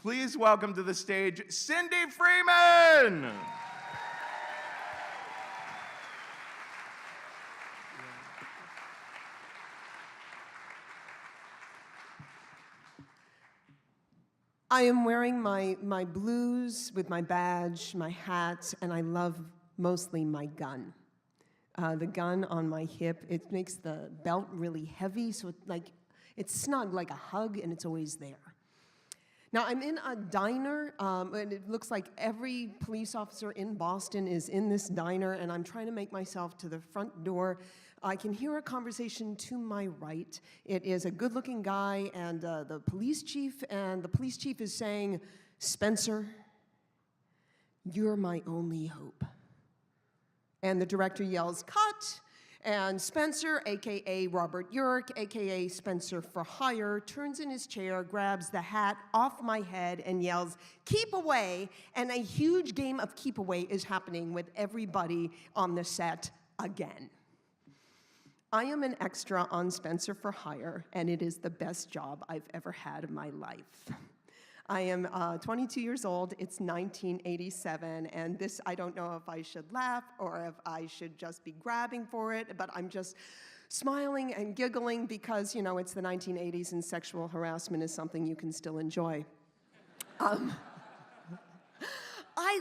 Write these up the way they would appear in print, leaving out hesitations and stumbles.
Please welcome to the stage, Cyndi Freeman! I am wearing my blues with my badge, my hat, and I love mostly my gun. The gun on my hip, it makes the belt really heavy, so it's snug like a hug, and it's always there. Now, I'm in a diner, and it looks like every police officer in Boston is in this diner, and I'm trying to make myself to the front door. I can hear a conversation to my right. It is a good-looking guy and the police chief is saying, "Spencer, you're my only hope." And the director yells, "Cut!" And Spencer, AKA Robert Urich, AKA Spencer for Hire, turns in his chair, grabs the hat off my head and yells, "Keep away!" And a huge game of keep away is happening with everybody on the set again. I am an extra on Spencer for Hire, and it is the best job I've ever had in my life. I am 22 years old, it's 1987, and this, I don't know if I should laugh or if I should just be grabbing for it, but I'm just smiling and giggling because, you know, it's the 1980s and sexual harassment is something you can still enjoy. I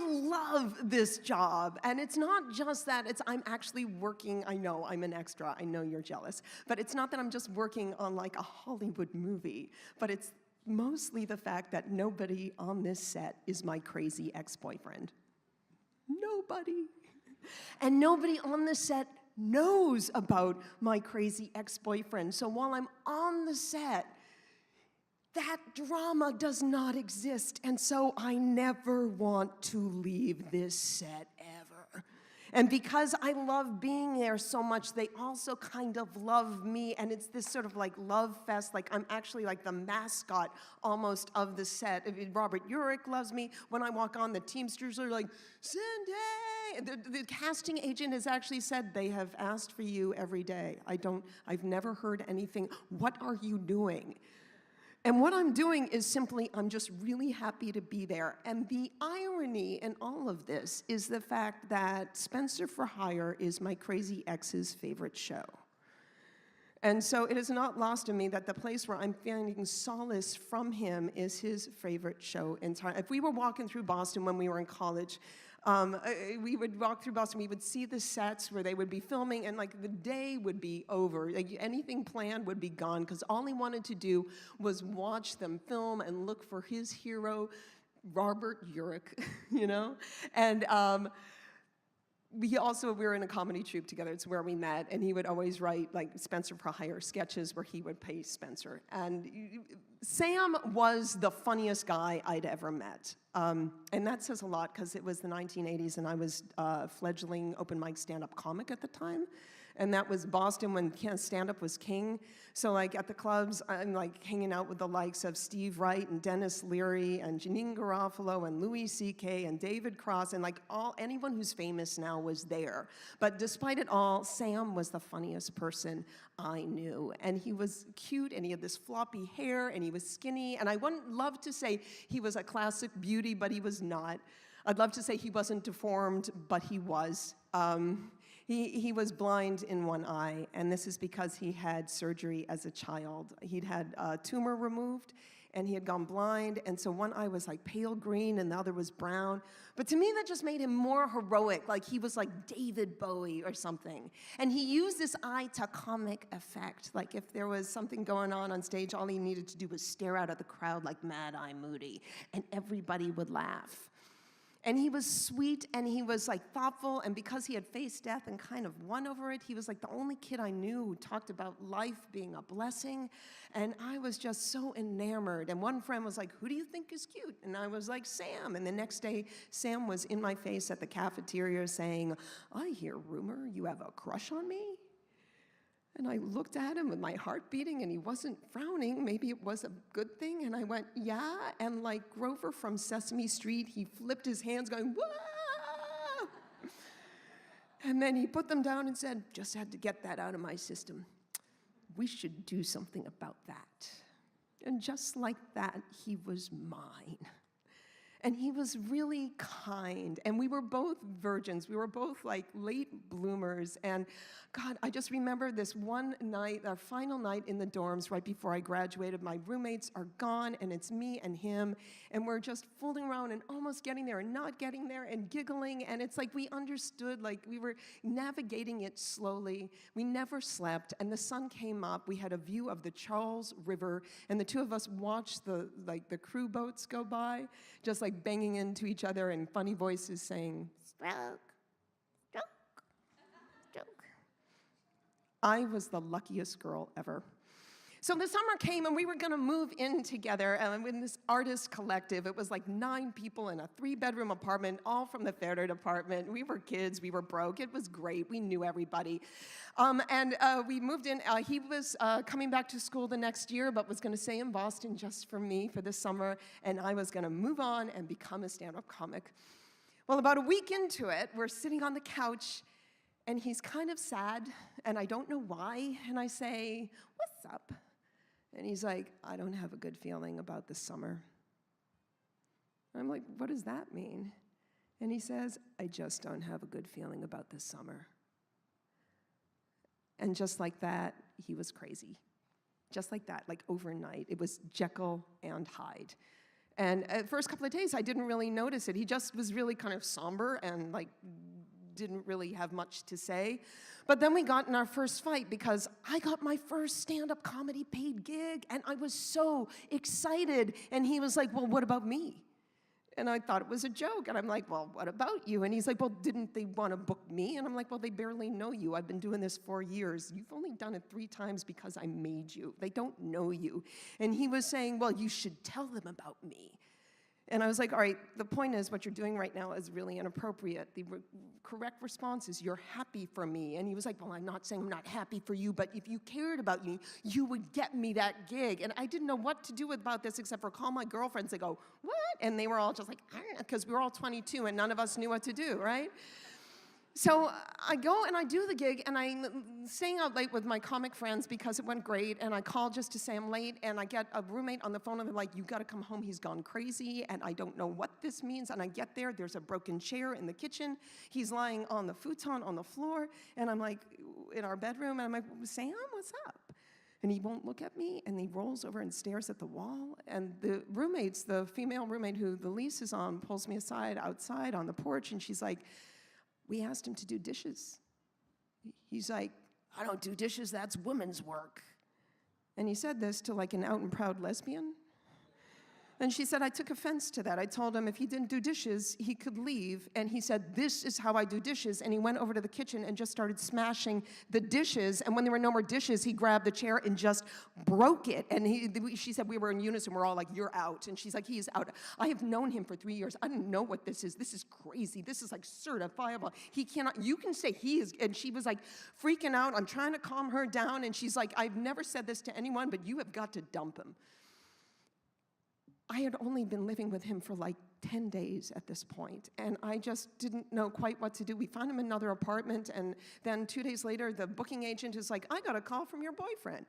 love this job, and it's not just that, I'm actually working, I know I'm an extra, I know you're jealous, but it's not that I'm just working on like a Hollywood movie, but it's mostly the fact that nobody on this set is my crazy ex-boyfriend. Nobody. And nobody on the set knows about my crazy ex-boyfriend. So while I'm on the set, that drama does not exist. And so I never want to leave this set ever. And because I love being there so much, they also kind of love me, and it's this sort of like love fest, like I'm actually like the mascot almost of the set. Robert Urich loves me. When I walk on, the Teamsters are like, "Cyndi!" The casting agent has actually said they have asked for you every day. I've never heard anything. What are you doing? And what I'm doing is simply, I'm just really happy to be there. And the irony in all of this is the fact that Spencer for Hire is my crazy ex's favorite show. And so it is not lost on me that the place where I'm finding solace from him is his favorite show in time. If we were walking through Boston when we were in college, we would walk through Boston, we would see the sets where they would be filming, and like the day would be over. Like anything planned would be gone, because all he wanted to do was watch them film and look for his hero, Robert Urich, you know? And we were in a comedy troupe together, it's where we met, and he would always write like Spencer for Hire sketches where he would play Spencer. And Sam was the funniest guy I'd ever met. And that says a lot because it was the 1980s and I was fledgling open mic stand-up comic at the time. And that was Boston when stand-up was king. So like at the clubs, I'm like hanging out with the likes of Steve Wright and Dennis Leary and Janine Garofalo and Louis C.K. and David Cross, and like anyone who's famous now was there. But despite it all, Sam was the funniest person I knew. And he was cute, and he had this floppy hair, and he was skinny, and I wouldn't love to say he was a classic beauty, but he was not. I'd love to say he wasn't deformed, but he was. He was blind in one eye, and this is because he had surgery as a child. He'd had a tumor removed, and he had gone blind, and so one eye was like pale green, and the other was brown. But to me, that just made him more heroic, like he was like David Bowie or something. And he used this eye to comic effect. Like if there was something going on stage, all he needed to do was stare out at the crowd like Mad Eye Moody, and everybody would laugh. And he was sweet, and he was like thoughtful, and because he had faced death and kind of won over it, he was like the only kid I knew who talked about life being a blessing, and I was just so enamored. And one friend was like, "Who do you think is cute?" And I was like, "Sam." And the next day, Sam was in my face at the cafeteria saying, "I hear rumor you have a crush on me?" And I looked at him with my heart beating, and he wasn't frowning. Maybe it was a good thing. And I went, "Yeah." And like Grover from Sesame Street, he flipped his hands going, "Whoa!" And then he put them down and said, "Just had to get that out of my system. We should do something about that." And just like that, he was mine. And he was really kind. And we were both virgins. We were both like late bloomers. And God, I just remember this one night, our final night in the dorms right before I graduated. My roommates are gone, and it's me and him. And we're just fooling around and almost getting there and not getting there and giggling. And it's like we understood, like we were navigating it slowly. We never slept. And the sun came up. We had a view of the Charles River. And the two of us watched the crew boats go by, just like banging into each other and funny voices saying, stroke, stroke, stroke. I was the luckiest girl ever. So the summer came and we were gonna move in together in this artist collective. It was like 9 people in a 3-bedroom apartment, all from the theater department. We were kids, we were broke. It was great, we knew everybody. We moved in. He was coming back to school the next year, but was gonna stay in Boston just for me for the summer, and I was gonna move on and become a stand-up comic. Well, about a week into it, we're sitting on the couch, and he's kind of sad, and I don't know why, and I say, "What's up?" And he's like, "I don't have a good feeling about this summer." I'm like, "What does that mean?" And he says, "I just don't have a good feeling about this summer." And just like that, he was crazy. Just like that, like overnight. It was Jekyll and Hyde. And the first couple of days, I didn't really notice it. He just was really kind of somber and like didn't really have much to say. But then we got in our first fight because I got my first stand-up comedy paid gig, and I was so excited. And he was like, "Well, what about me?" And I thought it was a joke. And I'm like, "Well, what about you?" And he's like, "Well, didn't they want to book me?" And I'm like, "Well, they barely know you. I've been doing this 4 years. You've only done it 3 times because I made you. They don't know you." And he was saying, "Well, you should tell them about me." And I was like, "All right, the point is what you're doing right now is really inappropriate. The correct response is you're happy for me." And he was like, "Well, I'm not saying I'm not happy for you, but if you cared about me, you would get me that gig." And I didn't know what to do about this except for call my girlfriends and go, "What?" And they were all just like, "I don't know," because we were all 22 and none of us knew what to do, right? So I go and I do the gig, and I'm staying out late with my comic friends because it went great, and I call just to say I'm late, and I get a roommate on the phone, and they're like, "You gotta come home, he's gone crazy," and I don't know what this means, and I get there, there's a broken chair in the kitchen, he's lying on the futon on the floor, and I'm like, in our bedroom, and I'm like, "Sam, what's up?" And he won't look at me, and he rolls over and stares at the wall, and the roommates, the female roommate who the lease is on, pulls me aside outside on the porch, and she's like, "We asked him to do dishes." He's like, "I don't do dishes, that's women's work." And he said this to like an out and proud lesbian. And she said, I took offense to that. I told him if he didn't do dishes, he could leave. And he said, "This is how I do dishes." And he went over to the kitchen and just started smashing the dishes. And when there were no more dishes, he grabbed the chair and just broke it. And she said we were in unison. We're all like, "You're out." And she's like, "He is out. I have known him for 3 years. I don't know what this is. This is crazy. This is like certifiable. He cannot, you can say he is." And she was like freaking out. I'm trying to calm her down. And she's like, "I've never said this to anyone, but you have got to dump him." I had only been living with him for like 10 days at this point, and I just didn't know quite what to do. We found him another apartment, and then 2 days later, the booking agent is like, "I got a call from your boyfriend.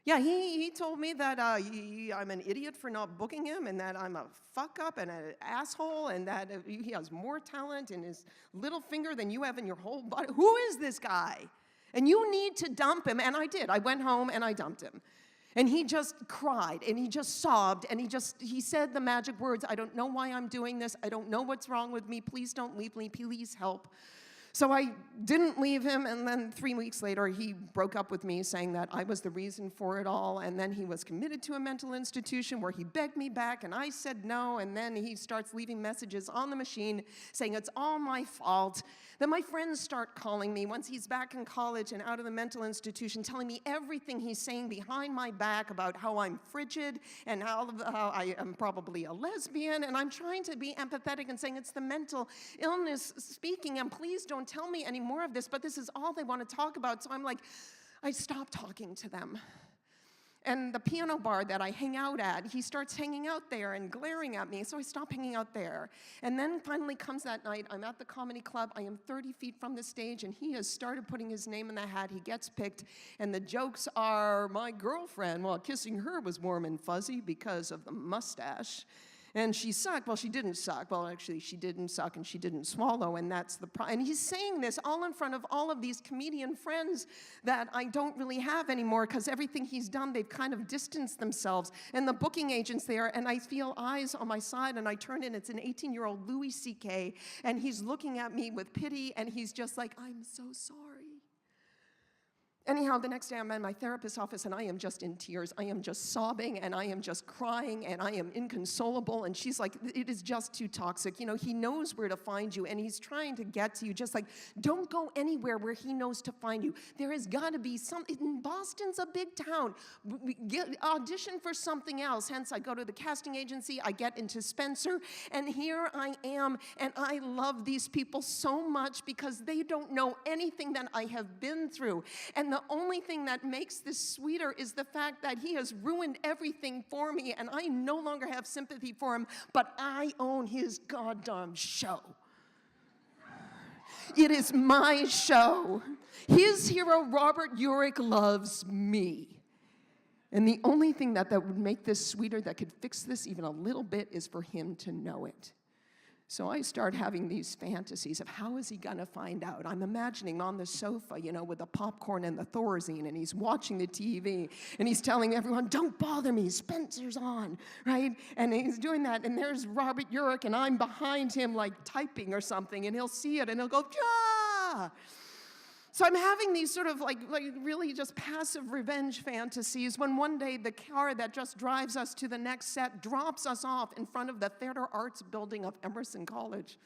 Yeah, he told me that I'm an idiot for not booking him, and that I'm a fuck-up and an asshole, and that he has more talent in his little finger than you have in your whole body. Who is this guy? And you need to dump him." And I did. I went home, and I dumped him. And he just cried, and he just sobbed, and he said the magic words, "I don't know why I'm doing this. I don't know what's wrong with me. Please don't leave me. Please help." So I didn't leave him, and then 3 weeks later, he broke up with me, saying that I was the reason for it all, and then he was committed to a mental institution where he begged me back, and I said no, and then he starts leaving messages on the machine saying it's all my fault. Then my friends start calling me once he's back in college and out of the mental institution, telling me everything he's saying behind my back about how I'm frigid and how I am probably a lesbian, and I'm trying to be empathetic and saying it's the mental illness speaking, and please don't tell me any more of this, but this is all they want to talk about. So I'm like, I stopped talking to them. And the piano bar that I hang out at, he starts hanging out there and glaring at me, so I stop hanging out there. And then finally comes that night, I'm at the comedy club, I am 30 feet from the stage, and he has started putting his name in the hat, he gets picked, and the jokes are, my girlfriend, well, kissing her was warm and fuzzy because of the mustache. And she sucked. Well, she didn't suck. Well, actually, she didn't suck and she didn't swallow, and that's the problem. And he's saying this all in front of all of these comedian friends that I don't really have anymore because everything he's done, they've kind of distanced themselves. And the booking agent's there, and I feel eyes on my side, and I turn in, it's an 18-year-old Louis C.K., and he's looking at me with pity, and he's just like, I'm so sorry. Anyhow, the next day I'm in my therapist's office, and I am just in tears. I am just sobbing, and I am just crying, and I am inconsolable. And she's like, it is just too toxic. You know, he knows where to find you, and he's trying to get to you. Just like, don't go anywhere where he knows to find you. There has got to be something. Boston's a big town. Audition for something else. Hence, I go to the casting agency. I get into Spencer, and here I am. And I love these people so much because they don't know anything that I have been through. And the only thing that makes this sweeter is the fact that he has ruined everything for me, and I no longer have sympathy for him, but I own his goddamn show. It is my show. His hero, Robert Urich, loves me. And the only thing that would make this sweeter, that could fix this even a little bit, is for him to know it. So I start having these fantasies of how is he going to find out. I'm imagining on the sofa, you know, with the popcorn and the Thorazine, and he's watching the TV, and he's telling everyone, don't bother me, Spencer's on, right? And he's doing that, and there's Robert Urich, and I'm behind him, like, typing or something, and he'll see it, and he'll go, yeah! So I'm having these sort of like really just passive revenge fantasies when one day the car that just drives us to the next set drops us off in front of the theater arts building of Emerson College.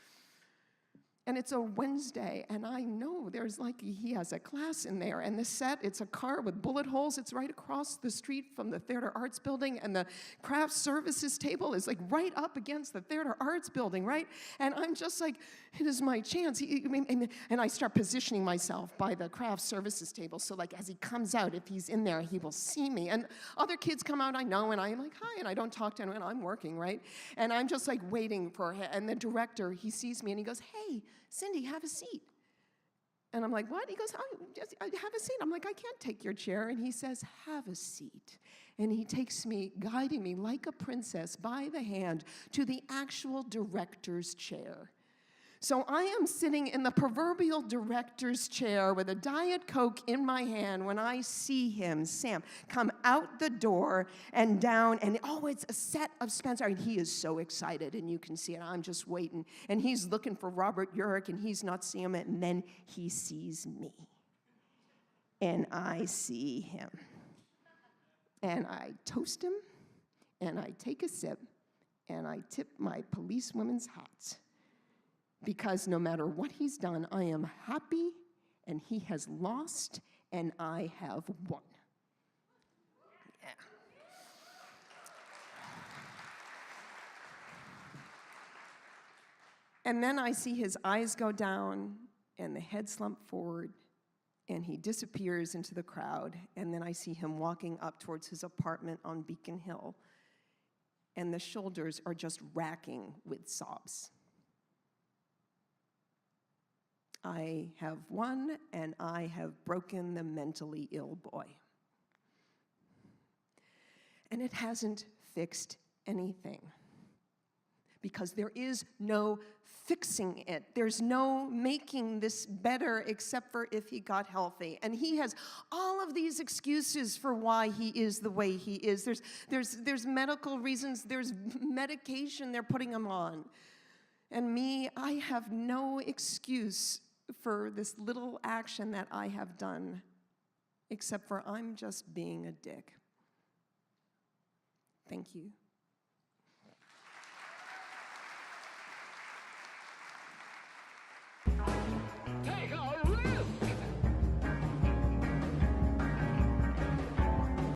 And it's a Wednesday, and I know there's like, he has a class in there, and the set, it's a car with bullet holes. It's right across the street from the theater arts building, and the craft services table is like right up against the theater arts building, right? And I'm just like, it is my chance. And I start positioning myself by the craft services table, so like as he comes out, if he's in there, he will see me. And other kids come out, I know, and I'm like, hi, and I don't talk to anyone, I'm working, right? And I'm just like waiting for him, and the director, he sees me, and he goes, hey, Cyndi, have a seat. And I'm like, what? He goes, oh, just, have a seat. I'm like, I can't take your chair. And he says, have a seat. And he takes me, guiding me like a princess by the hand to the actual director's chair. So I am sitting in the proverbial director's chair with a Diet Coke in my hand when I see him, Sam, come out the door and down, and oh, it's a set of Spencer. And he is so excited, and you can see it. I'm just waiting. And he's looking for Robert Urich, and he's not seeing it, and then he sees me. And I see him. And I toast him, and I take a sip, and I tip my policewoman's hat. Because no matter what he's done, I am happy, and he has lost, and I have won. Yeah. And then I see his eyes go down, and the head slump forward, and he disappears into the crowd, and then I see him walking up towards his apartment on Beacon Hill, and the shoulders are just racking with sobs. I have won, and I have broken the mentally ill boy. And it hasn't fixed anything, because there is no fixing it. There's no making this better except for if he got healthy. And he has all of these excuses for why he is the way he is. There's medical reasons, there's medication they're putting him on. And me, I have no excuse for this little action that I have done, except for I'm just being a dick. Thank you.